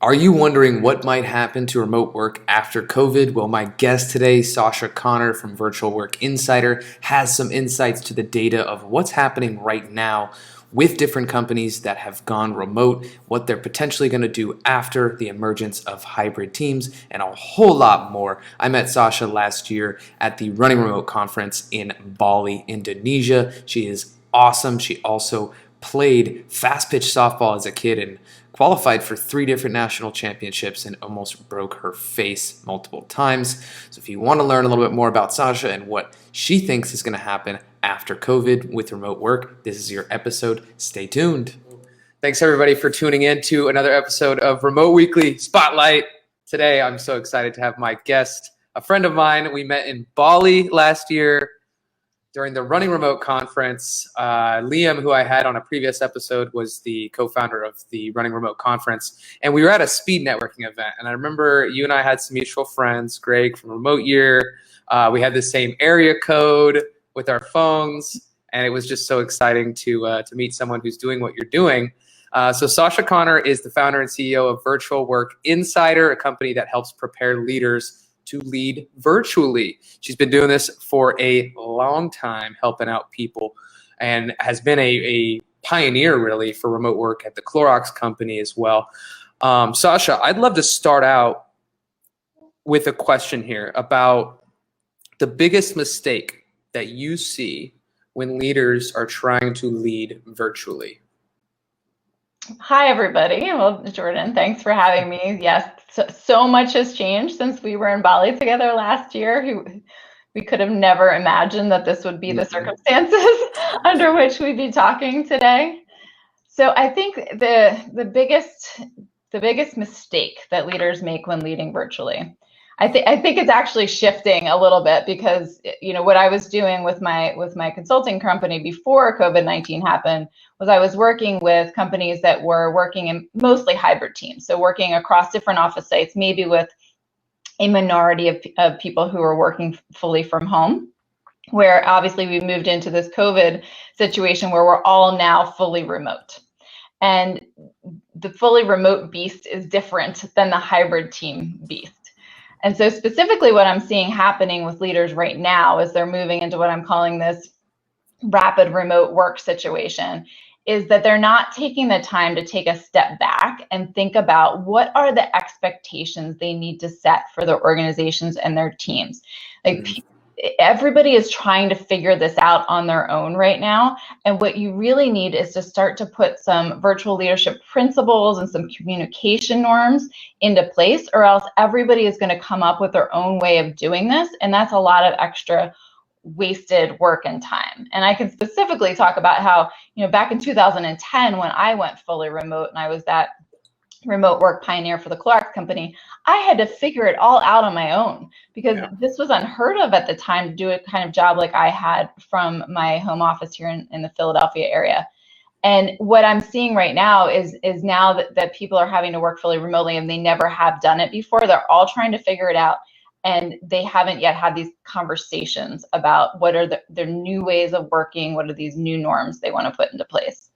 Are you wondering what might happen to remote work after COVID? Well, my guest today, Sacha Connor from Virtual Work Insider, has some insights to the data of what's happening right now with different companies that have gone remote, what they're potentially going to do after the emergence of hybrid teams, and a whole lot more. I met Sacha last year at the Running Remote conference in Bali, Indonesia. She is awesome. She also played fast pitch softball as a kid and qualified for 3 different national championships and almost broke her face multiple times. So if you want to learn a little bit more about Sacha and what she thinks is going to happen after COVID with remote work, this is your episode. Stay tuned. Thanks everybody for tuning in to another episode of Remote Weekly Spotlight. Today I'm so excited to have my guest, a friend of mine. We met in Bali last year during the Running Remote conference. Liam, who I had on a previous episode, was the co-founder of the Running Remote conference. And we were at a speed networking event. And I remember you and I had some mutual friends, Greg from Remote Year. We had the same area code with our phones. And it was just so exciting to meet someone who's doing what you're doing. So Sacha Connor is the founder and CEO of Virtual Work Insider, a company that helps prepare leaders to lead virtually. She's been doing this for a long time, helping out people, and has been a pioneer really for remote work at the Clorox Company as well. Sacha, I'd love to start out with a question here about the biggest mistake that you see when leaders are trying to lead virtually. Hi, everybody. Well, Jordan, thanks for having me. Yes, so much has changed since we were in Bali together last year. We could have never imagined that this would be the circumstances under which we'd be talking today. So I think the biggest mistake that leaders make when leading virtually, I think it's actually shifting a little bit, because what I was doing with my consulting company before COVID-19 happened was I was working with companies that were working in mostly hybrid teams, so working across different office sites, maybe with a minority of people who are working fully from home, where obviously we moved into this COVID situation where we're all now fully remote. And the fully remote beast is different than the hybrid team beast. And so specifically what I'm seeing happening with leaders right now is they're moving into what I'm calling this rapid remote work situation, is that they're not taking the time to take a step back and think about what are the expectations they need to set for their organizations and their teams. Everybody is trying to figure this out on their own right now. And what you really need is to start to put some virtual leadership principles and some communication norms into place, or else everybody is going to come up with their own way of doing this. And that's a lot of extra wasted work and time. And I can specifically talk about how, back in 2010, when I went fully remote and I was that remote work pioneer for the Clorox Company, I had to figure it all out on my own, because this was unheard of at the time to do a kind of job like I had from my home office here in the Philadelphia area. And what I'm seeing right now is now that people are having to work fully remotely and they never have done it before. They're all trying to figure it out, and they haven't yet had these conversations about what are their new ways of working, what are these new norms they want to put into place.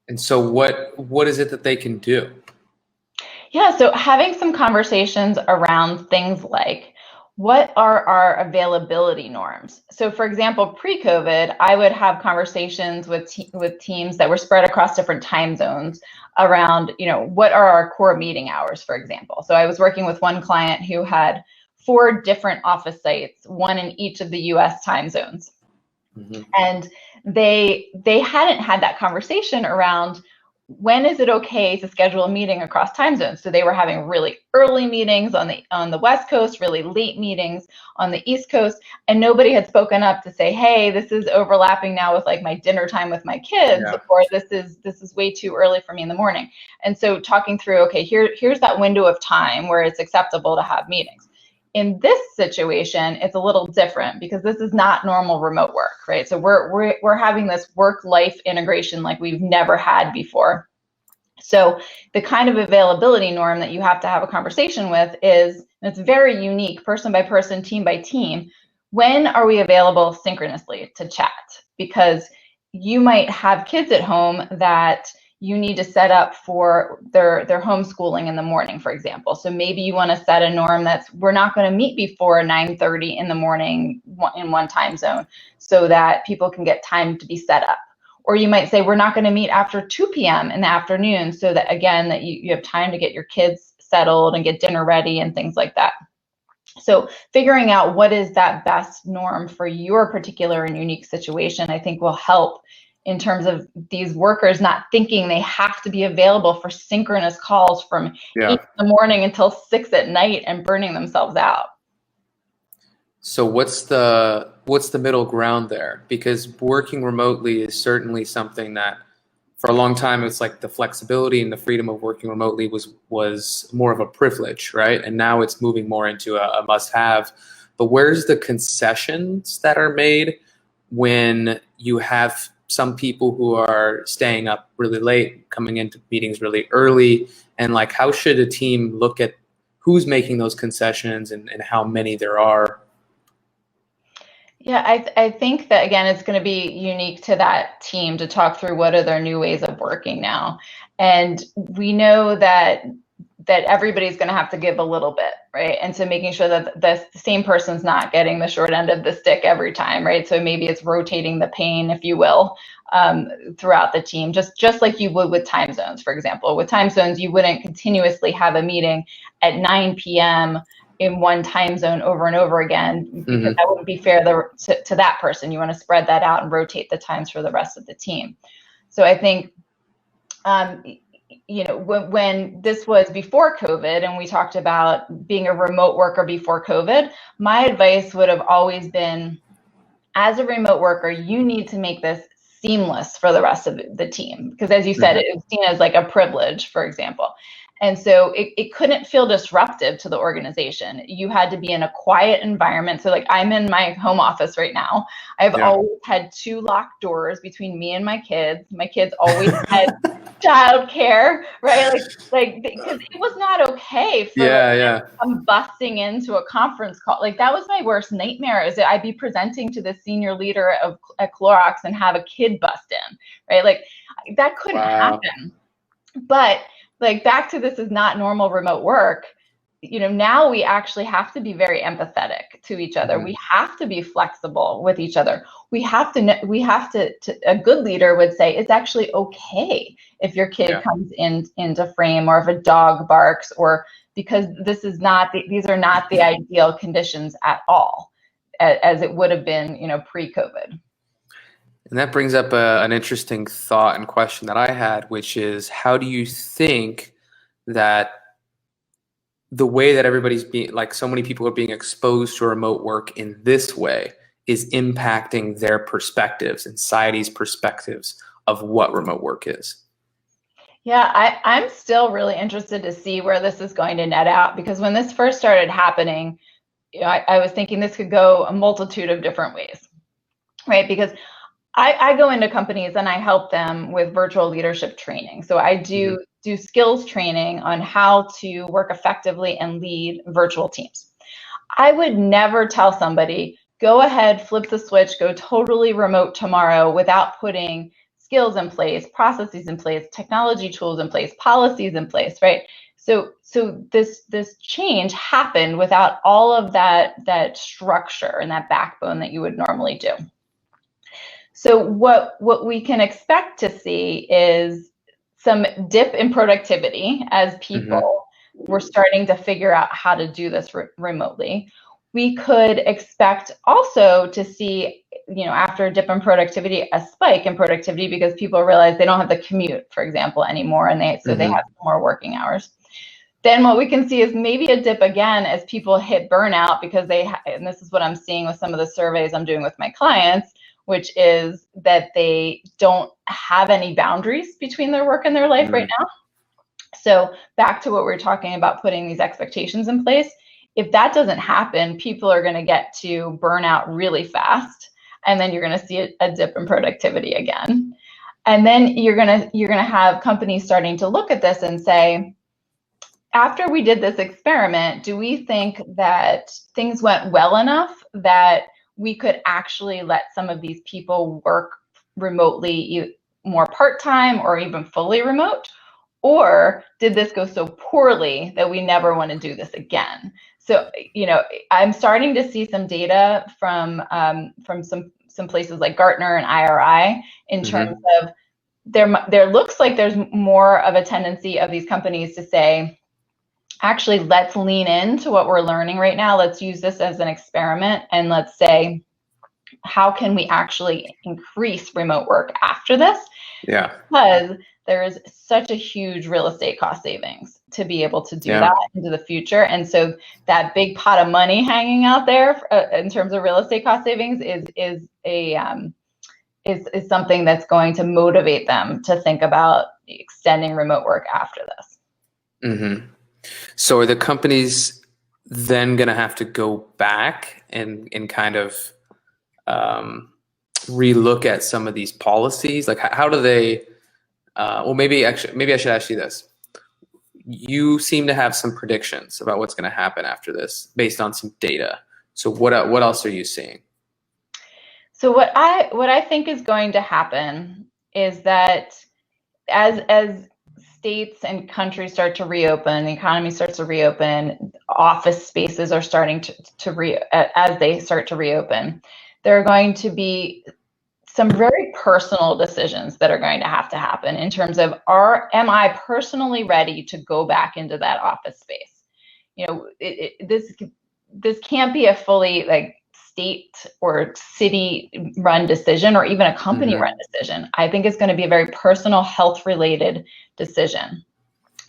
And so what is it that they can do? Yeah, so having some conversations around things like, what are our availability norms? So for example, pre-COVID, I would have conversations with teams that were spread across different time zones around, what are our core meeting hours, for example. So I was working with one client who had 4 different office sites, one in each of the US time zones. And they hadn't had that conversation around, when is it okay to schedule a meeting across time zones? So they were having really early meetings on the West Coast, really late meetings on the East Coast, and nobody had spoken up to say, hey, this is overlapping now with like my dinner time with my kids, or this is way too early for me in the morning. And so talking through, okay, here's that window of time where it's acceptable to have meetings. In this situation, it's a little different, because this is not normal remote work, right? So we're having this work-life integration like we've never had before. So the kind of availability norm that you have to have a conversation with is, and it's very unique, person by person, team by team, when are we available synchronously to chat? Because you might have kids at home that you need to set up for their homeschooling in the morning, for example. So maybe you want to set a norm that's, we're not going to meet before 9:30 in the morning in one time zone, so that people can get time to be set up. Or you might say, we're not going to meet after 2 p.m. in the afternoon, so that, again, that you have time to get your kids settled and get dinner ready and things like that. So figuring out what is that best norm for your particular and unique situation, I think will help in terms of these workers not thinking they have to be available for synchronous calls from 8 in the morning until 6 at night and burning themselves out. So what's the middle ground there? Because working remotely is certainly something that for a long time, it's like the flexibility and the freedom of working remotely was more of a privilege, right? And now it's moving more into a must-have. But where's the concessions that are made when you have some people who are staying up really late, coming into meetings really early, and like, how should a team look at who's making those concessions and how many there are? Yeah, I think that, again, it's going to be unique to that team to talk through what are their new ways of working now. And we know that everybody's going to have to give a little bit, right? And so making sure that the same person's not getting the short end of the stick every time, right? So maybe it's rotating the pain, if you will, throughout the team, just like you would with time zones, for example. With time zones, you wouldn't continuously have a meeting at 9 p.m. in one time zone over and over again, because that wouldn't be fair to that person. You want to spread that out and rotate the times for the rest of the team. So I think, when this was before COVID and we talked about being a remote worker before COVID, my advice would have always been, as a remote worker, you need to make this seamless for the rest of the team. Because as you said, it was seen as like a privilege, for example. And so it couldn't feel disruptive to the organization. You had to be in a quiet environment. So like, I'm in my home office right now. I've always had 2 locked doors between me and my kids. My kids always had childcare, right? Like because it was not okay for I'm busting into a conference call. Like, that was my worst nightmare, is that I'd be presenting to the senior leader at Clorox and have a kid bust in, right? Like, that couldn't happen. But like, back to, this is not normal remote work. Now we actually have to be very empathetic to each other. We have to be flexible with each other. We have to a good leader would say, it's actually okay if your kid comes into frame, or if a dog barks, or because these are not the ideal conditions at all, as it would have been, pre-COVID. And that brings up an interesting thought and question that I had, which is, how do you think that the way that everybody's being, like, so many people are being exposed to remote work in this way is impacting their perspectives and society's perspectives of what remote work is? Yeah, I'm still really interested to see where this is going to net out, because when this first started happening, I was thinking this could go a multitude of different ways, right? Because I go into companies and I help them with virtual leadership training. So I do skills training on how to work effectively and lead virtual teams. I would never tell somebody, go ahead, flip the switch, go totally remote tomorrow, without putting skills in place, processes in place, technology tools in place, policies in place, right? So this change happened without all of that structure and that backbone that you would normally do. So what we can expect to see is some dip in productivity as people were starting to figure out how to do this remotely. We could expect also to see, after a dip in productivity, a spike in productivity, because people realize they don't have the commute, for example, anymore, and they have more working hours. Then what we can see is maybe a dip again as people hit burnout, because and this is what I'm seeing with some of the surveys I'm doing with my clients, which is that they don't have any boundaries between their work and their life right now. So back to what we were talking about, putting these expectations in place. If that doesn't happen, people are going to get to burnout really fast, and then you're going to see a dip in productivity again. And then you're going to have companies starting to look at this and say, after we did this experiment, do we think that things went well enough that we could actually let some of these people work remotely more part-time or even fully remote? Or did this go so poorly that we never want to do this again? So, I'm starting to see some data from some places like Gartner and IRI in terms of there looks like there's more of a tendency of these companies to say, actually, let's lean into what we're learning right now. Let's use this as an experiment, and let's say, how can we actually increase remote work after this? Yeah. Because there is such a huge real estate cost savings to be able to do that into the future. And so that big pot of money hanging out there in terms of real estate cost savings is something that's going to motivate them to think about extending remote work after this. So are the companies then going to have to go back and kind of relook at some of these policies? Like, how do they? Well, maybe I should ask you this. You seem to have some predictions about what's going to happen after this based on some data. So what else are you seeing? So what I think is going to happen is that as states and countries start to reopen, the economy starts to reopen, office spaces are starting as they start to reopen, there are going to be some very personal decisions that are going to have to happen in terms of, am I personally ready to go back into that office space? This can't be a fully state or city run decision, or even a company run decision. I think it's going to be a very personal, health related decision.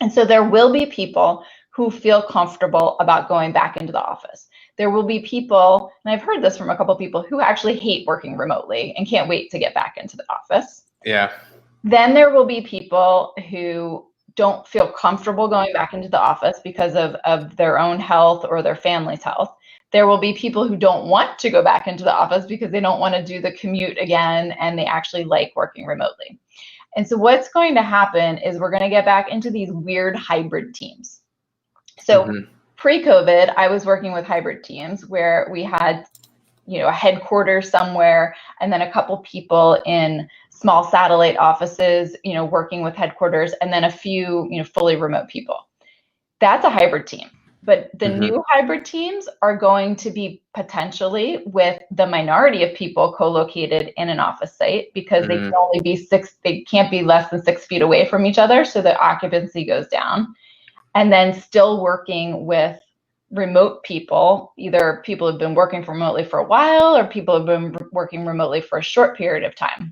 And so there will be people who feel comfortable about going back into the office. There will be people, and I've heard this from a couple of people, who actually hate working remotely and can't wait to get back into the office. Yeah. Then there will be people who don't feel comfortable going back into the office because of their own health or their family's health. There will be people who don't want to go back into the office because they don't want to do the commute again, and they actually like working remotely. And so what's going to happen is we're going to get back into these weird hybrid teams. So pre-COVID, I was working with hybrid teams where we had, a headquarters somewhere, and then a couple people in small satellite offices, working with headquarters, and then a few, fully remote people. That's a hybrid team. But the new hybrid teams are going to be potentially with the minority of people co-located in an office site, because they can only be they can't be less than 6 feet away from each other, so the occupancy goes down. And then still working with remote people, either people who've been working remotely for a while or people who've been working remotely for a short period of time.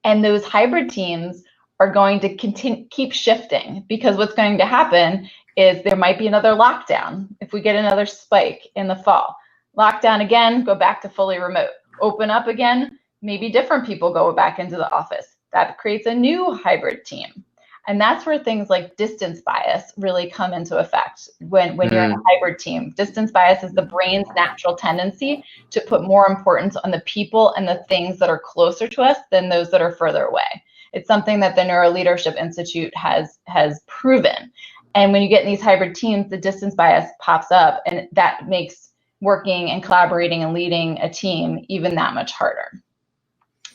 And those hybrid teams are going to keep shifting, because what's going to happen is there might be another lockdown. If we get another spike in the fall, lockdown again, go back to fully remote. Open up again, maybe different people go back into the office. That creates a new hybrid team. And that's where things like distance bias really come into effect when you're in a hybrid team. Distance bias is the brain's natural tendency to put more importance on the people and the things that are closer to us than those that are further away. It's something that the Neuro Leadership Institute has proven. And when you get in these hybrid teams, the distance bias pops up, and that makes working and collaborating and leading a team even that much harder.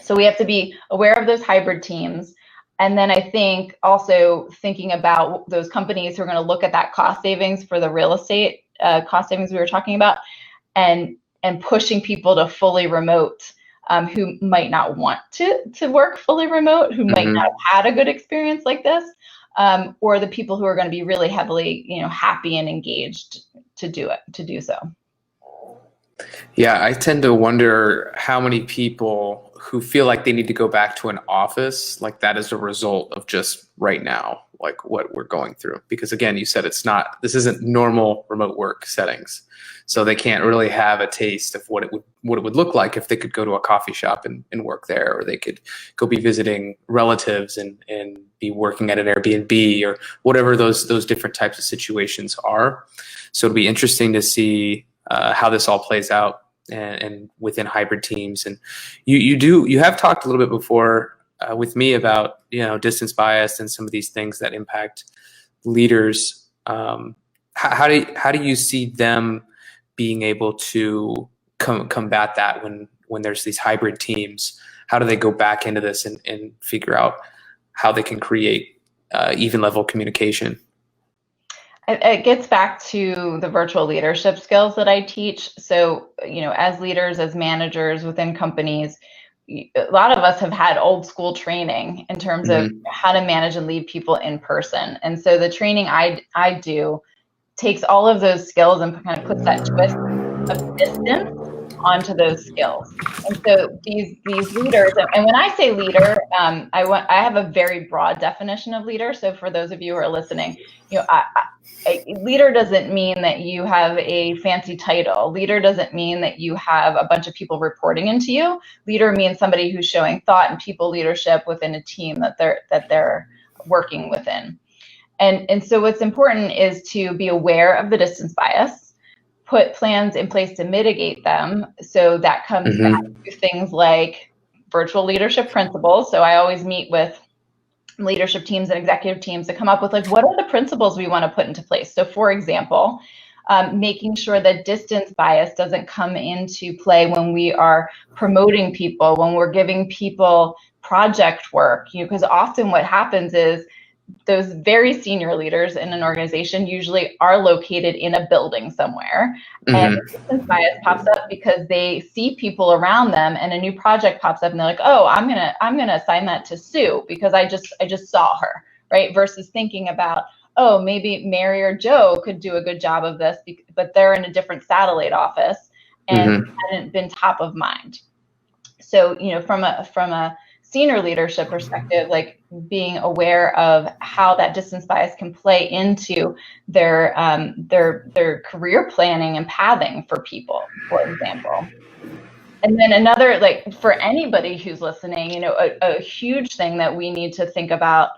So we have to be aware of those hybrid teams. And then I think also thinking about those companies who are going to look at that cost savings for the real estate cost savings we were talking about, and pushing people to fully remote, who might not want to work fully remote, who might not have had a good experience like this, or the people who are going to be really heavily, happy and engaged to do so. Yeah, I tend to wonder how many people who feel like they need to go back to an office like that as a result of just right now, like what we're going through. Because again, you said this isn't normal remote work settings. So they can't really have a taste of what it would look like if they could go to a coffee shop and work there, or they could go be visiting relatives and be working at an Airbnb, or whatever those different types of situations are. So it'll be interesting to see how this all plays out and within hybrid teams. And you have talked a little bit before with me about distance bias and some of these things that impact leaders. How do you see them being able to combat that when there's these hybrid teams? how do they go back into this and figure out how they can create even level communication? It gets back to the virtual leadership skills that I teach. So, as leaders, as managers within companies, a lot of us have had old school training in terms of how to manage and lead people in person. And so the training I do takes all of those skills and kind of puts that twist of distance onto those skills. And so these leaders, and when I say leader, I have a very broad definition of leader. So for those of you who are listening, a leader doesn't mean that you have a fancy title. Leader doesn't mean that you have a bunch of people reporting into you. Leader means somebody who's showing thought and people leadership within a team that they're working within. And so what's important is to be aware of the distance bias, put plans in place to mitigate them. So that comes back to things like virtual leadership principles. So I always meet with leadership teams and executive teams to come up with, like, what are the principles we want to put into place? So for example, making sure that distance bias doesn't come into play when we are promoting people, when we're giving people project work, because often what happens is those very senior leaders in an organization usually are located in a building somewhere, and distance bias pops up because they see people around them, and a new project pops up, and they're like, "Oh, I'm gonna assign that to Sue because I just saw her," right? Versus thinking about, "Oh, maybe Mary or Joe could do a good job of this, but they're in a different satellite office and hadn't been top of mind." So, from a senior leadership perspective, like being aware of how that distance bias can play into their career planning and pathing for people, for example. And then another, like for anybody who's listening, a huge thing that we need to think about,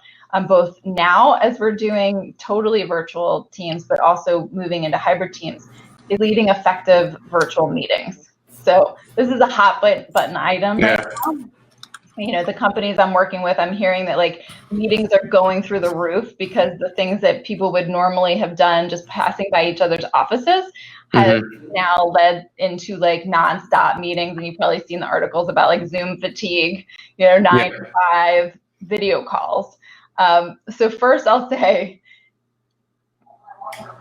both now as we're doing totally virtual teams, but also moving into hybrid teams, is leading effective virtual meetings. So this is a hot button item right now. The companies I'm working with, I'm hearing that like meetings are going through the roof because the things that people would normally have done just passing by each other's offices has now led into like nonstop meetings. And you've probably seen the articles about like Zoom fatigue, 9 to 5 video calls. So first I'll say,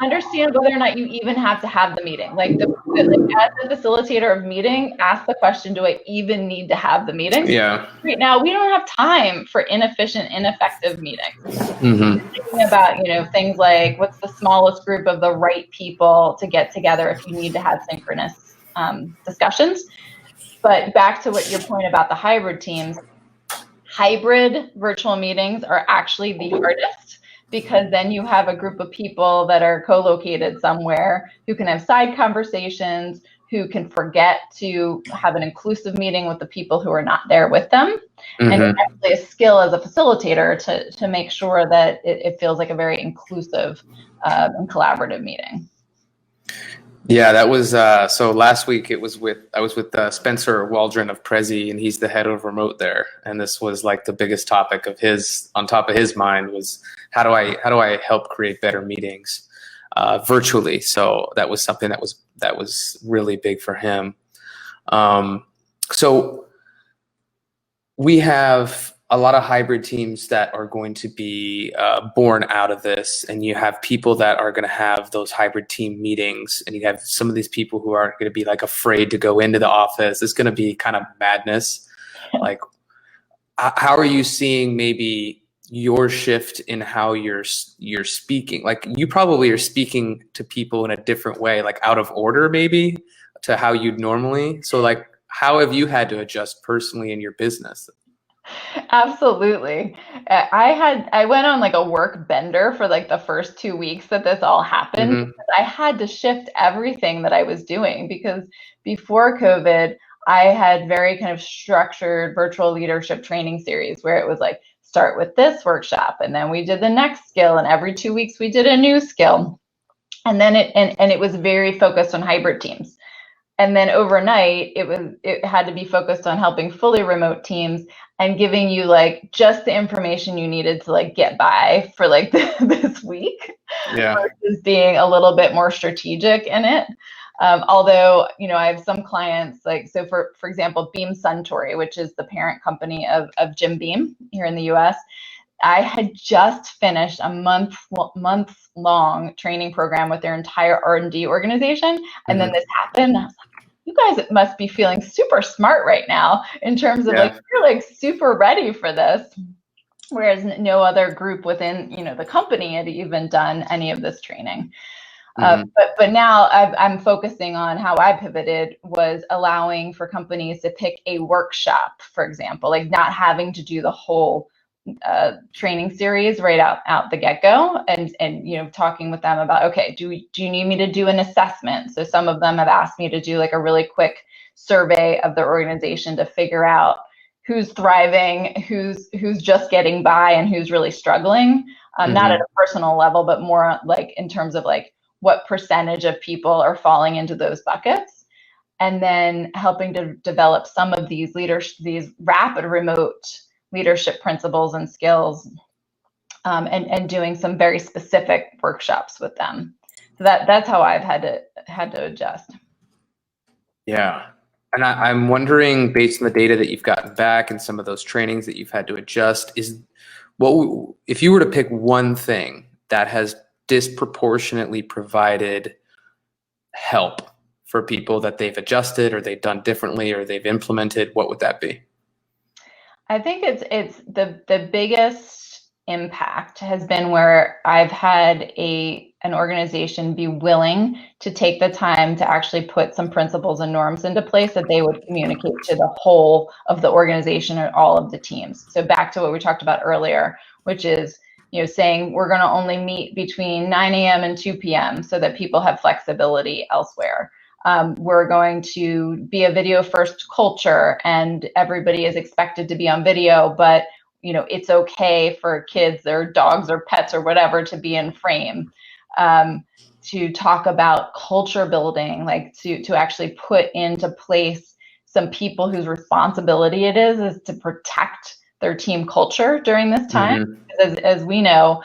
understand whether or not you even have to have the meeting. Like, as a facilitator of meeting, ask the question, do I even need to have the meeting? Yeah. Right now, we don't have time for inefficient, ineffective meetings. Thinking about, things like what's the smallest group of the right people to get together if you need to have synchronous discussions. But back to what your point about the hybrid teams, hybrid virtual meetings are actually the hardest, because then you have a group of people that are co-located somewhere who can have side conversations, who can forget to have an inclusive meeting with the people who are not there with them. And it's actually a skill as a facilitator to make sure that it feels like a very inclusive and collaborative meeting. Yeah, that was so last week I was with Spencer Waldron of Prezi, and he's the head of remote there. And this was like the biggest topic of on top of his mind was how do I help create better meetings virtually? So that was something that was really big for him. So we have a lot of hybrid teams that are going to be born out of this, and you have people that are going to have those hybrid team meetings, and you have some of these people who are going to be like afraid to go into the office. It's going to be kind of madness. Like, how are you seeing maybe your shift in how you're speaking? Like, you probably are speaking to people in a different way, like out of order maybe to how you'd normally. So like, how have you had to adjust personally in your business? Absolutely. I went on like a work bender for like the first 2 weeks that this all happened. Because I had to shift everything that I was doing, because before COVID, I had very kind of structured virtual leadership training series where it was like, start with this workshop, and then we did the next skill, and every 2 weeks we did a new skill. And then it was very focused on hybrid teams. And then overnight, it had to be focused on helping fully remote teams and giving you like just the information you needed to like get by for like this week, versus being a little bit more strategic in it. Although, I have some clients, like, so for example, Beam Suntory, which is the parent company of Jim Beam here in the US. I had just finished a month-long training program with their entire R&D organization. And then this happened. I was like, you guys must be feeling super smart right now in terms of like, you're like super ready for this. Whereas no other group within, the company had even done any of this training. But now I'm focusing on how I pivoted was allowing for companies to pick a workshop, for example, like not having to do the whole training series right out the get-go, and talking with them about, okay, do you need me to do an assessment? So some of them have asked me to do like a really quick survey of their organization to figure out who's thriving, who's just getting by, and who's really struggling, not at a personal level, but more like in terms of like what percentage of people are falling into those buckets, and then helping to develop some of these rapid remote leadership principles and skills, and doing some very specific workshops with them. So that's how I've had to adjust. Yeah. And I'm wondering, based on the data that you've gotten back and some of those trainings that you've had to adjust, if you were to pick one thing that has disproportionately provided help for people that they've adjusted or they've done differently or they've implemented, what would that be? I think it's the biggest impact has been where I've had an organization be willing to take the time to actually put some principles and norms into place that they would communicate to the whole of the organization or all of the teams. So back to what we talked about earlier, which is, saying we're going to only meet between 9 a.m. and 2 p.m. so that people have flexibility elsewhere. We're going to be a video first culture, and everybody is expected to be on video, but it's okay for kids or dogs or pets or whatever to be in frame. To talk about culture building, like to actually put into place some people whose responsibility it is to protect their team culture during this time. As we know,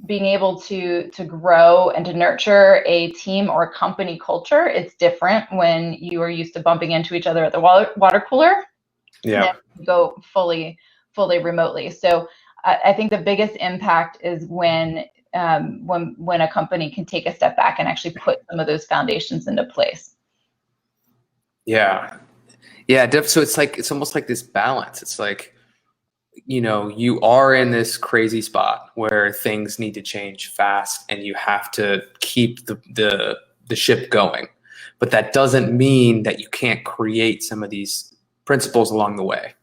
being able to grow and to nurture a team or company culture, it's different when you are used to bumping into each other at the water cooler. Yeah. And go fully remotely. So I think the biggest impact is when a company can take a step back and actually put some of those foundations into place. Yeah. So it's almost like this balance. It's like, you are in this crazy spot where things need to change fast and you have to keep the ship going. But that doesn't mean that you can't create some of these principles along the way.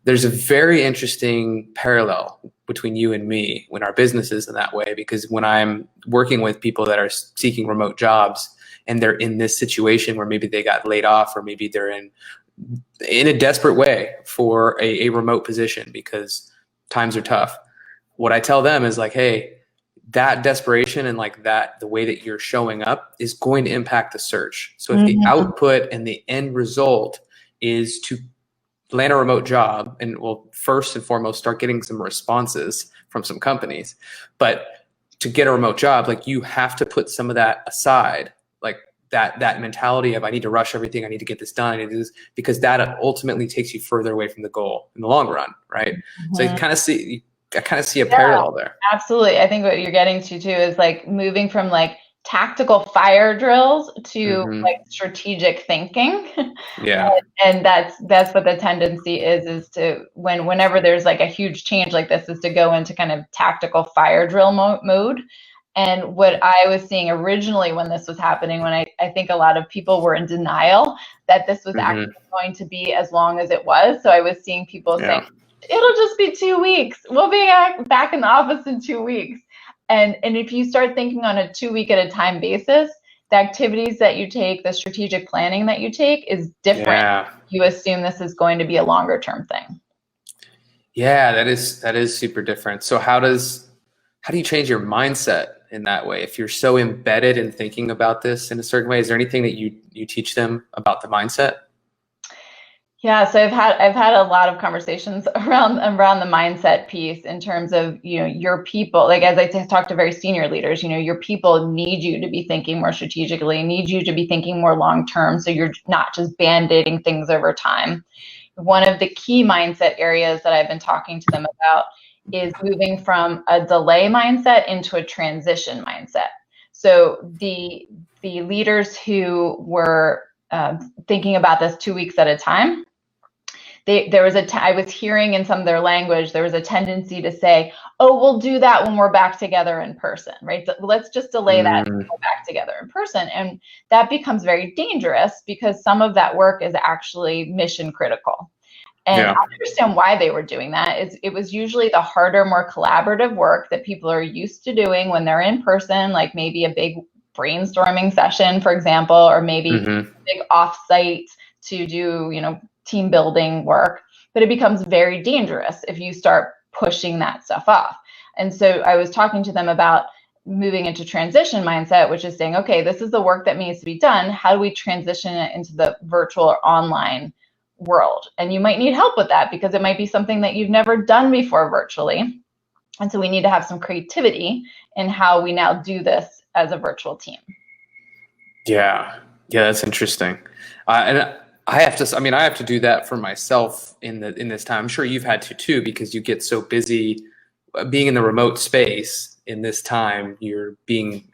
There's a very interesting parallel between you and me when our business is in that way, because when I'm working with people that are seeking remote jobs and they're in this situation where maybe they got laid off or maybe they're in a desperate way for a remote position because times are tough. What I tell them is like, hey, that desperation and like that, the way that you're showing up is going to impact the search. So if the output and the end result is to land a remote job, and we'll first and foremost start getting some responses from some companies, but to get a remote job, like you have to put some of that aside, like that mentality of I need to rush everything, I need to get this done, because that ultimately takes you further away from the goal in the long run, right? So I kind of see a parallel there. Absolutely. I think what you're getting to too is like moving from like tactical fire drills to like strategic thinking. Yeah. And that's what the tendency is to whenever there's like a huge change like this, is to go into kind of tactical fire drill mode. And what I was seeing originally when this was happening, when I think a lot of people were in denial that this was actually going to be as long as it was. So I was seeing people saying, it'll just be 2 weeks. We'll be back in the office in 2 weeks. And if you start thinking on a 2 week at a time basis, the activities that you take, the strategic planning that you take is different. Yeah. You assume this is going to be a longer term thing. Yeah, that is super different. So how do you change your mindset in that way? If you're so embedded in thinking about this in a certain way, is there anything that you teach them about the mindset? Yeah, so I've had a lot of conversations around the mindset piece in terms of, your people. Like, as I talk to very senior leaders, your people need you to be thinking more strategically, need you to be thinking more long term, so you're not just band-aiding things over time. One of the key mindset areas that I've been talking to them about is moving from a delay mindset into a transition mindset. So the leaders who were thinking about this 2 weeks at a time, I was hearing in some of their language, there was a tendency to say, oh, we'll do that when we're back together in person, right? So let's just delay that until we're back together in person. And that becomes very dangerous because some of that work is actually mission critical. And I understand why they were doing that. It was usually the harder, more collaborative work that people are used to doing when they're in person, like maybe a big brainstorming session, for example, or maybe a big offsite to do, team building work. But it becomes very dangerous if you start pushing that stuff off. And so I was talking to them about moving into transition mindset, which is saying, okay, this is the work that needs to be done. How do we transition it into the virtual or online world? And you might need help with that because it might be something that you've never done before virtually. And so we need to have some creativity in how we now do this as a virtual team. Yeah, that's interesting. And I have to do that for myself in this time. I'm sure you've had to too, because you get so busy being in the remote space. In this time, you're being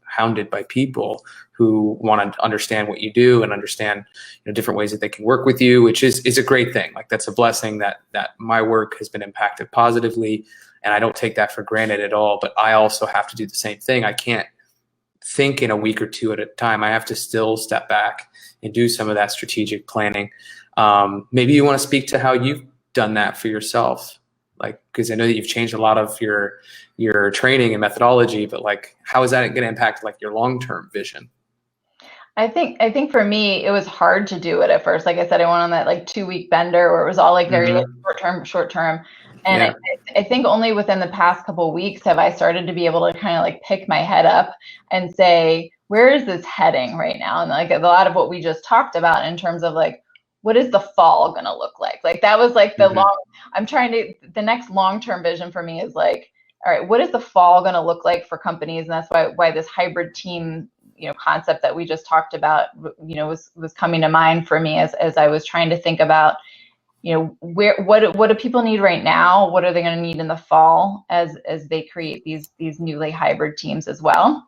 hounded by people who want to understand what you do and understand different ways that they can work with you, which is a great thing. Like, that's a blessing that my work has been impacted positively, and I don't take that for granted at all. But I also have to do the same thing. I can't think in a week or two at a time. I have to still step back and do some of that strategic planning. Maybe you want to speak to how you've done that for yourself, like, because I know that you've changed a lot of your training and methodology, but like, how is that going to impact like your long-term vision? I think for me, it was hard to do it at first. Like I said, I went on that like 2 week bender where it was all like very like, short term. And I think only within the past couple of weeks have I started to be able to kind of like pick my head up and say, where is this heading right now? And like a lot of what we just talked about in terms of like, what is the fall going to look like? Like that was like the next long-term vision for me is like, all right, what is the fall going to look like for companies? And that's why this hybrid team concept that we just talked about, was coming to mind for me as I was trying to think about, what do people need right now? What are they going to need in the fall as they create these newly hybrid teams as well?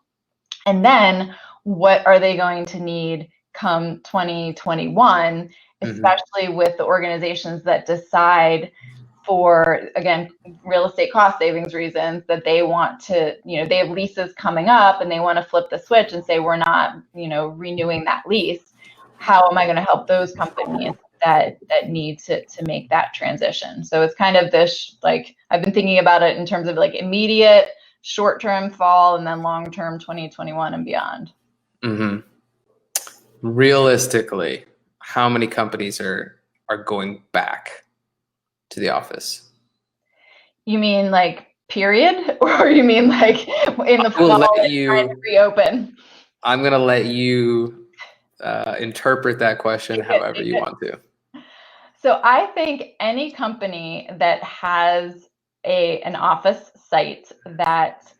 And then what are they going to need come 2021, especially with the organizations that decide for, again, real estate cost savings reasons that they want to, they have leases coming up and they want to flip the switch and say, we're not, renewing that lease. How am I going to help those companies that need to make that transition? So it's kind of this, like, I've been thinking about it in terms of like immediate, short-term fall, and then long-term 2021 and beyond. Realistically, how many companies are going back to the office? You mean like period, or you mean like in the fall trying to reopen? I'm going to let you interpret that question however you want to. So I think any company that has an office site that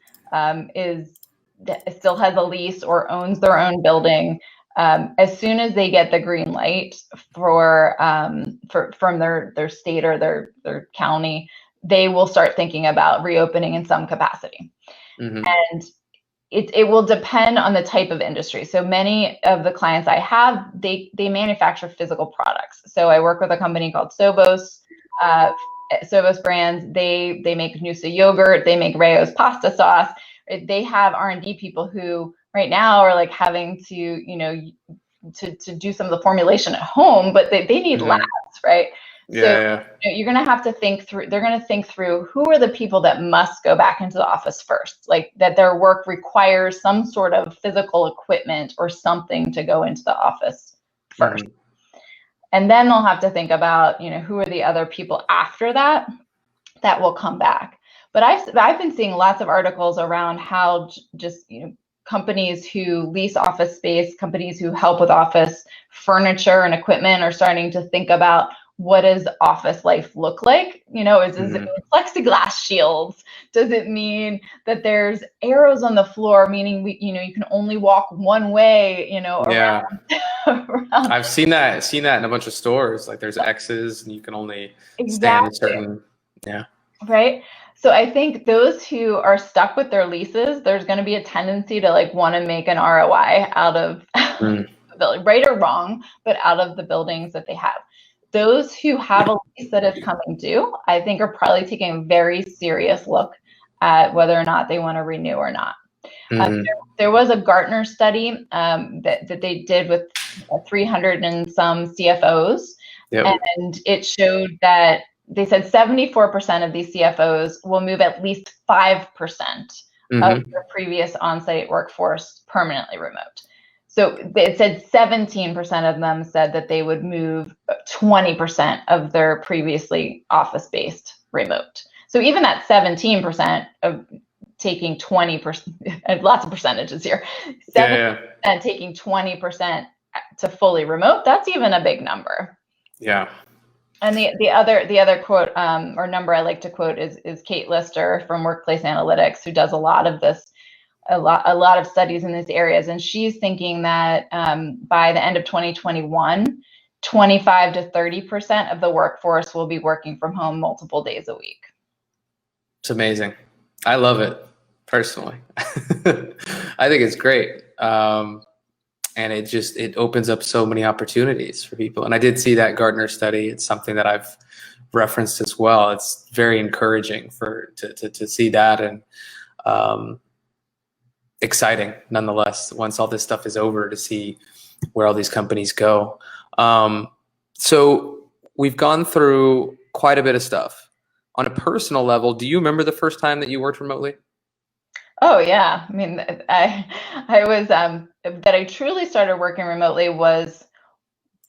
still has a lease or owns their own building, as soon as they get the green light from their state or their county, they will start thinking about reopening in some capacity. And it will depend on the type of industry. So many of the clients I have, they manufacture physical products. So I work with a company called Sovos Brands. They make Noosa yogurt. They make Rayo's pasta sauce. They have R&D people who right now are like having to, to do some of the formulation at home, but they need labs, right? So you're going to have to think through, they're going to think through who are the people that must go back into the office first, like that their work requires some sort of physical equipment or something to go into the office first. And then they'll have to think about, who are the other people after that will come back. But I've been seeing lots of articles around how just, companies who lease office space, companies who help with office furniture and equipment are starting to think about, what does office life look like? Does it mean plexiglass shields? Does it mean that there's arrows on the floor, meaning you can only walk one way, Yeah. around. I've seen that in a bunch of stores. Like there's X's and you can only stand a certain, yeah. Right. So I think those who are stuck with their leases, there's going to be a tendency to like want to make an ROI out of the building, right or wrong, but out of the buildings that they have. Those who have a lease that is coming due, I think are probably taking a very serious look at whether or not they want to renew or not. There was a Gartner study that they did with 300 and some CFOs, and it showed that they said 74% of these CFOs will move at least 5% of their previous on-site workforce permanently remote. So it said 17% of them said that they would move 20% of their previously office-based remote. So even that 17% of taking 20%, lots of percentages here, 7% taking 20% to fully remote, that's even a big number. Yeah. And the other quote or number I like to quote is Kate Lister from Workplace Analytics, who does a lot of this, a lot of studies in these areas, and she's thinking that by the end of 2021, 25 to 30% of the workforce will be working from home multiple days a week. It's amazing. I love it personally. I think it's great. And it opens up so many opportunities for people. And I did see that Gartner study. It's something that I've referenced as well. It's very encouraging to see that, and exciting nonetheless once all this stuff is over to see where all these companies go. So we've gone through quite a bit of stuff. On a personal level, do you remember the first time that you worked remotely? Oh yeah, I mean, I was that I truly started working remotely was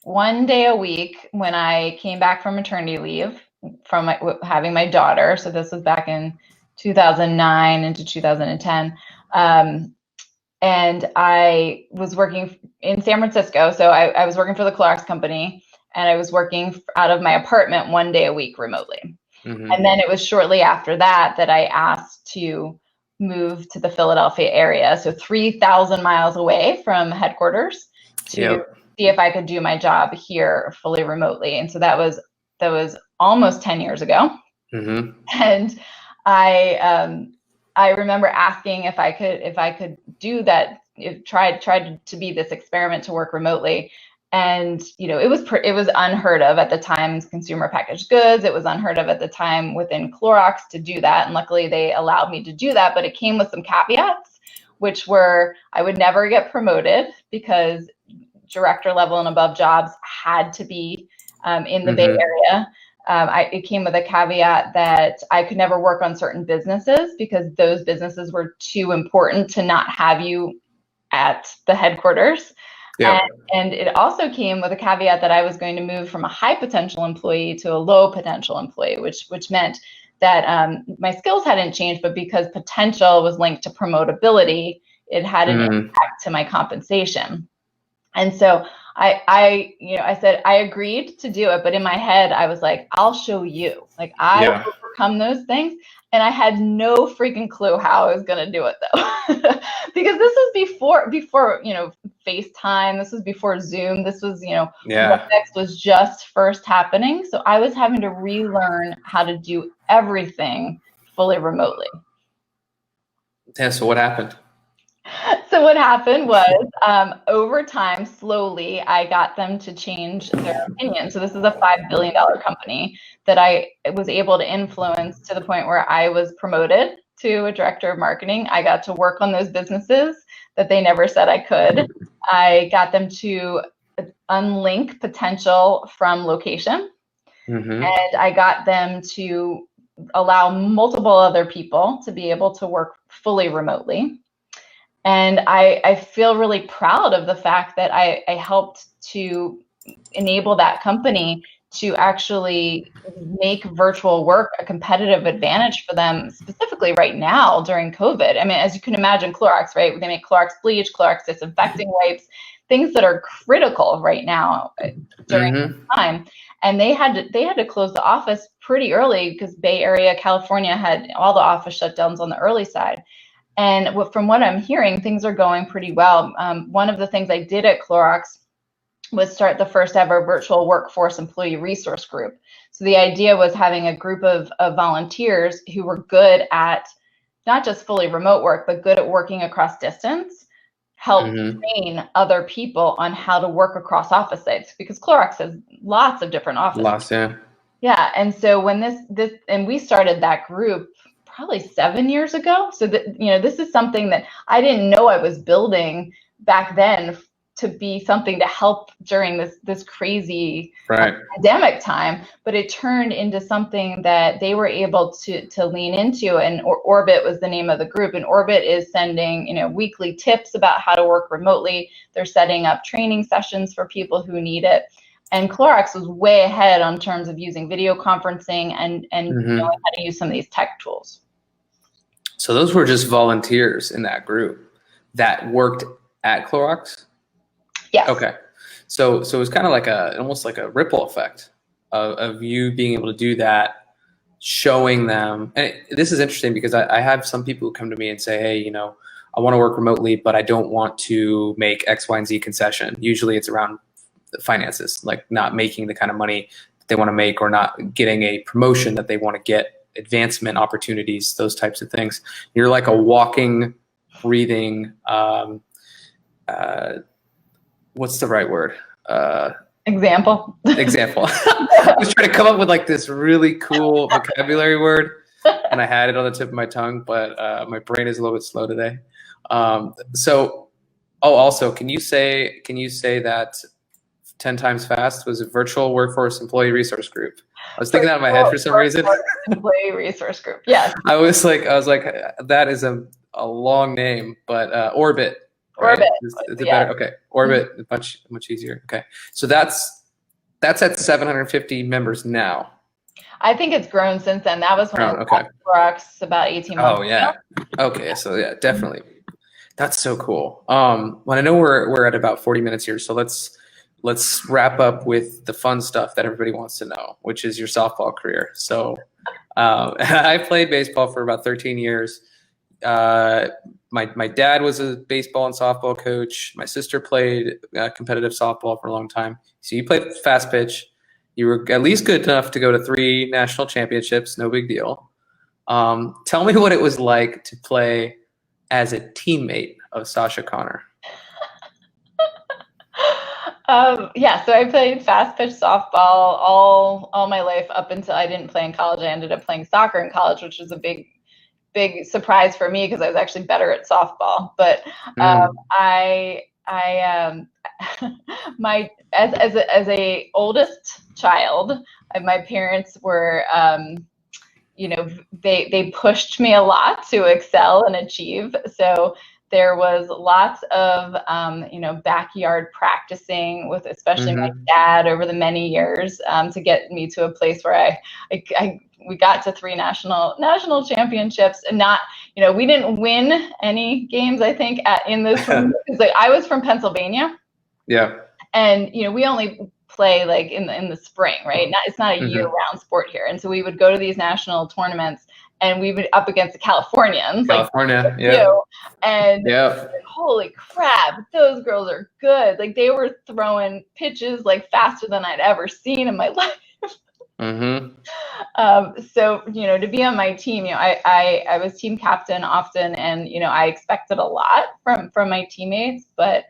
one day a week when I came back from maternity leave from having my daughter. So this was back in 2009 into 2010. And I was working in San Francisco. So I was working for the Clorox Company, and I was working out of my apartment one day a week remotely. And then it was shortly after that that I asked to move to the Philadelphia area, so 3,000 miles away from headquarters, to see if I could do my job here fully remotely. And so that was almost 10 years ago. And I remember asking if I could do that, tried to be this experiment to work remotely. And it was unheard of at the time. Consumer packaged goods. It was unheard of at the time within Clorox to do that. And luckily they allowed me to do that, but it came with some caveats, which were I would never get promoted because director level and above jobs had to be in the Bay Area. It came with a caveat that I could never work on certain businesses because those businesses were too important to not have you at the headquarters. And it also came with a caveat that I was going to move from a high potential employee to a low potential employee, which meant that my skills hadn't changed, but because potential was linked to promotability, it had an impact to my compensation. And so I said I agreed to do it, but in my head I was like, I'll show you. Like I will overcome those things. And I had no freaking clue how I was going to do it though, because this was before FaceTime. This was before Zoom. This was WebEx was just first happening. So I was having to relearn how to do everything fully remotely. Yeah. So what happened? So what happened was over time, slowly, I got them to change their opinion. So this is a $5 billion company that I was able to influence to the point where I was promoted to a director of marketing. I got to work on those businesses that they never said I could. I got them to unlink potential from location. And I got them to allow multiple other people to be able to work fully remotely. And I feel really proud of the fact that I helped to enable that company to actually make virtual work a competitive advantage for them, specifically right now during COVID. I mean, as you can imagine, Clorox, right? They make Clorox bleach, Clorox disinfecting wipes, things that are critical right now during this time. And they had to close the office pretty early because Bay Area, California had all the office shutdowns on the early side. And from what I'm hearing, things are going pretty well. One of the things I did at Clorox was start the first ever virtual workforce employee resource group. So the idea was having a group of volunteers who were good at not just fully remote work, but good at working across distance, help train other people on how to work across office sites, because Clorox has lots of different offices. Lots, yeah. Yeah, and so when and we started that group probably 7 years ago. So that, this is something that I didn't know I was building back then to be something to help during this crazy pandemic time, but it turned into something that they were able to lean into. And Orbit was the name of the group, and Orbit is sending weekly tips about how to work remotely. They're setting up training sessions for people who need it. And Clorox was way ahead on terms of using video conferencing and knowing how to use some of these tech tools. So those were just volunteers in that group that worked at Clorox? Yes. Okay. So it was kind of like almost like a ripple effect of you being able to do that, showing them. And this is interesting because I have some people who come to me and say, hey, I want to work remotely, but I don't want to make X, Y, and Z concession. Usually it's around the finances, like not making the kind of money that they want to make or not getting a promotion that they want to get, advancement opportunities, those types of things. You're like a walking, breathing, what's the right word? Example. I was trying to come up with like this really cool vocabulary word, and I had it on the tip of my tongue, but my brain is a little bit slow today. Also, can you say that 10 times fast was a virtual workforce employee resource group? I was thinking that in my head for some reason. Employee resource group. Yes. I was like, that is a long name, but Orbit. Right? Orbit. Is it better? Okay. Orbit, much easier. Okay. So that's at 750 members now. I think it's grown since then. That was when I was at Clorox about 18 months ago. Okay. So yeah, definitely. That's so cool. Well, I know we're at about 40 minutes here, so let's wrap up with the fun stuff that everybody wants to know, which is your softball career. So I played baseball for about 13 years. My dad was a baseball and softball coach. My sister played competitive softball for a long time. So you played fast pitch. You were at least good enough to go to 3 national championships. No big deal. Tell me what it was like to play as a teammate of Sacha Connor. So I played fast pitch softball all my life up until I didn't play in college. I ended up playing soccer in college, which was a big surprise for me because I was actually better at softball. But as a oldest child, my parents were they pushed me a lot to excel and achieve. So there was lots of backyard practicing with especially my dad over the many years to get me to a place where we got to 3 national championships, and not, we didn't win any games, I think, in this one, because I was from Pennsylvania. Yeah. And, we only play like in the spring, right? It's not a year-round sport here. And so we would go to these national tournaments and we would up against the Californians. Holy crap, those girls are good. Like, they were throwing pitches like faster than I'd ever seen in my life. So, to be on my team, I was team captain often, and, I expected a lot from my teammates, but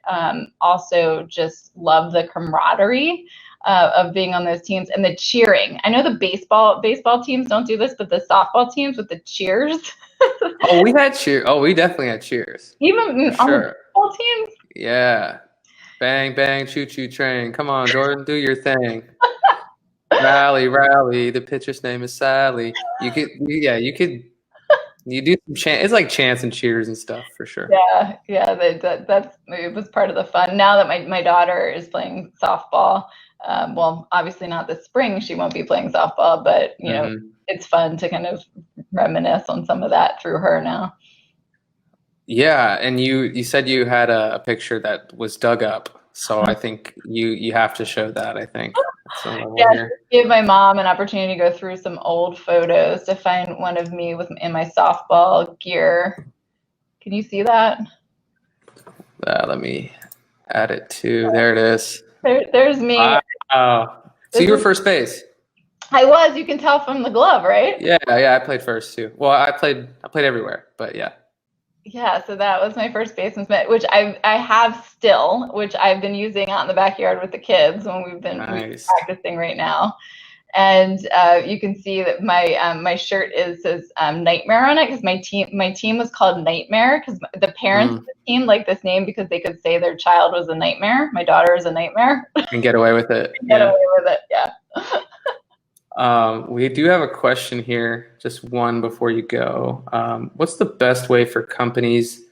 also just love the camaraderie of being on those teams and the cheering. I know the baseball teams don't do this, but the softball teams with the cheers. We had cheer. We definitely had cheers. Even on the baseball teams? Yeah. Bang, bang, choo-choo train. Come on, Jordan, do your thing. Rally, the pitcher's name is Sally. You do some chant. It's like chants and cheers and stuff for sure. Yeah, it was part of the fun. Now that my daughter is playing softball, well, obviously not this spring, she won't be playing softball, but it's fun to kind of reminisce on some of that through her now. Yeah, and you said you had a picture that was dug up, so I think you have to show that, I think, at some level here. Give my mom an opportunity to go through some old photos to find one of me in my softball gear. Can you see that? Let me add it to, there it is. There's me. Wow. So you were first base. I was. You can tell from the glove, right? Yeah, I played first too. Well, I played everywhere, but yeah. Yeah, so that was my first baseman's mitt, which I have still, which I've been using out in the backyard with the kids when we've been practicing right now. And you can see that my shirt says Nightmare on it, because my team was called Nightmare, because the parents of the team liked this name because they could say their child was a nightmare. My daughter is a nightmare. And get away with it. Away with it, yeah. We do have a question here, just one before you go. What's the best way for companies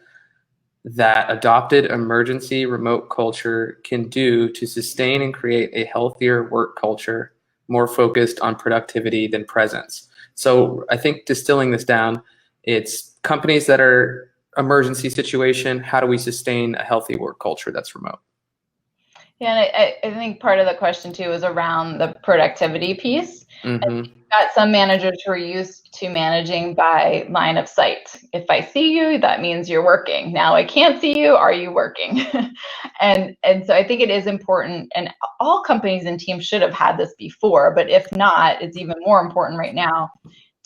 that adopted emergency remote culture can do to sustain and create a healthier work culture more focused on productivity than presence? So I think distilling this down, it's companies that are emergency situation, how do we sustain a healthy work culture that's remote? Yeah, and I think part of the question too is around the productivity piece. And you've got some managers who are used to managing by line of sight. If I see you, that means you're working. Now I can't see you, are you working? and so I think it is important, and all companies and teams should have had this before, but if not, it's even more important right now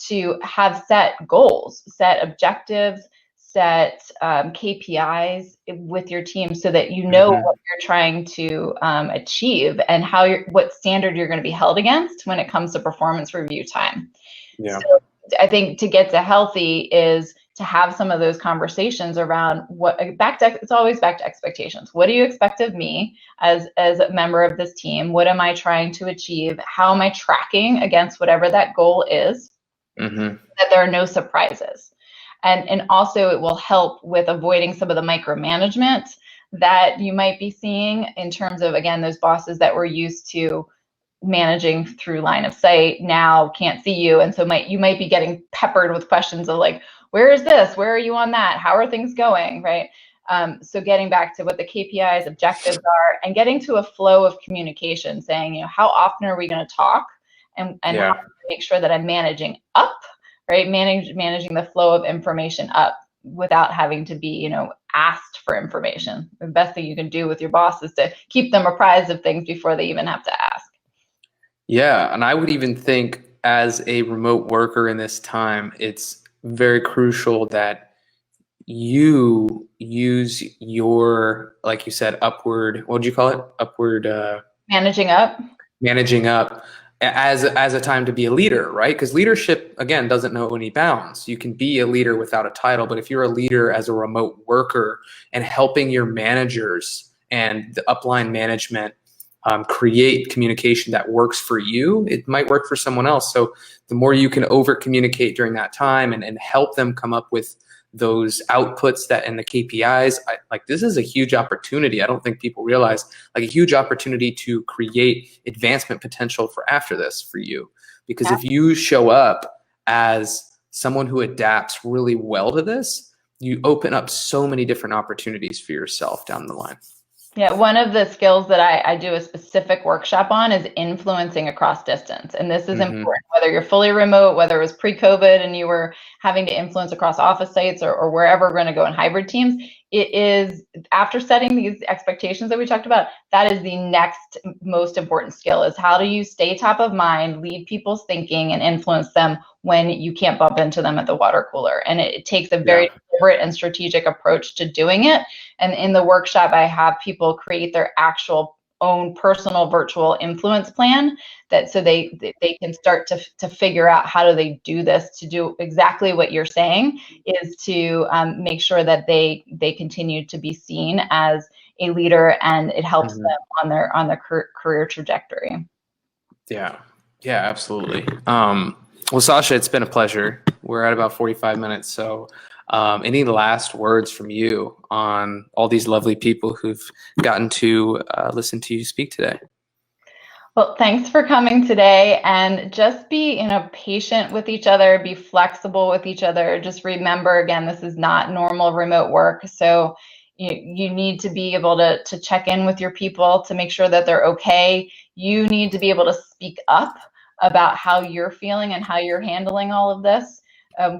to have set goals, set objectives, set KPIs with your team, so that you know what you're trying to achieve and what standard you're going to be held against when it comes to performance review time. Yeah. So I think to get to healthy is to have some of those conversations around it's always back to expectations. What do you expect of me as a member of this team? What am I trying to achieve? How am I tracking against whatever that goal is? That there are no surprises. And also it will help with avoiding some of the micromanagement that you might be seeing in terms of, again, those bosses that were used to managing through line of sight now can't see you. And so you might be getting peppered with questions of like, where is this? Where are you on that? How are things going, right? So getting back to what the KPIs, objectives are, and getting to a flow of communication, saying, how often are we going to talk, and how to make sure that I'm managing up, right? Managing the flow of information up without having to be, asked for information. The best thing you can do with your boss is to keep them apprised of things before they even have to ask. Yeah, and I would even think as a remote worker in this time, it's very crucial that you use your, like you said, upward, what would you call it? Upward managing up as a time to be a leader, right? Because leadership, again, doesn't know any bounds. You can be a leader without a title, but if you're a leader as a remote worker and helping your managers and the upline management create communication that works for you, it might work for someone else. So the more you can over communicate during that time and help them come up with those outputs and the KPIs, this is a huge opportunity. I don't think people realize, a huge opportunity to create advancement potential for after this for you. Because if you show up as someone who adapts really well to this, you open up so many different opportunities for yourself down the line. Yeah, one of the skills that I do a specific workshop on is influencing across distance. And this is important, whether you're fully remote, whether it was pre-COVID and you were having to influence across office sites or wherever we're going to go in hybrid teams. It is, after setting these expectations that we talked about, that is the next most important skill, is how do you stay top of mind, lead people's thinking, and influence them when you can't bump into them at the water cooler. And it takes a very deliberate and strategic approach to doing it. And in the workshop, I have people create their actual own personal virtual influence plan, that so they can start to figure out how do they do this to do exactly what you're saying, is to make sure that they continue to be seen as a leader, and it helps them on their career trajectory. Yeah, absolutely. Well, Sacha, it's been a pleasure. We're at about 45 minutes, so any last words from you on all these lovely people who've gotten to listen to you speak today? Well, thanks for coming today, and just be, patient with each other, be flexible with each other. Just remember, again, this is not normal remote work. So you need to be able to check in with your people to make sure that they're okay. You need to be able to speak up about how you're feeling and how you're handling all of this.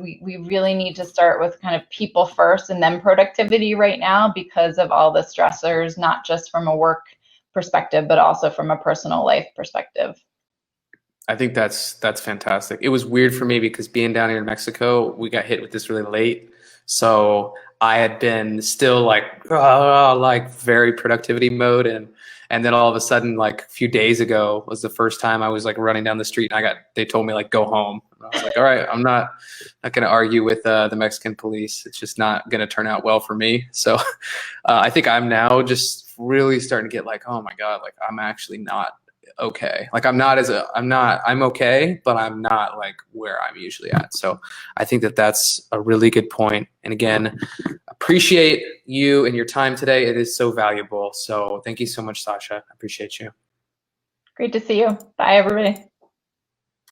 We really need to start with kind of people first and then productivity right now because of all the stressors, not just from a work perspective, but also from a personal life perspective. I think that's fantastic. It was weird for me because being down here in Mexico, we got hit with this really late. So I had been still like very productivity mode, and then all of a sudden, like a few days ago was the first time I was like running down the street and they told me like go home. And I was like, all right, I'm not going to argue with the Mexican police. It's just not going to turn out well for me. So I think I'm now just really starting to get like, oh my God, like I'm actually not okay. Like I'm okay, but I'm not like where I'm usually at. So I think that's a really good point. And again, appreciate you and your time today. It is so valuable. So thank you so much, Sacha. I appreciate you. Great to see you. Bye, everybody.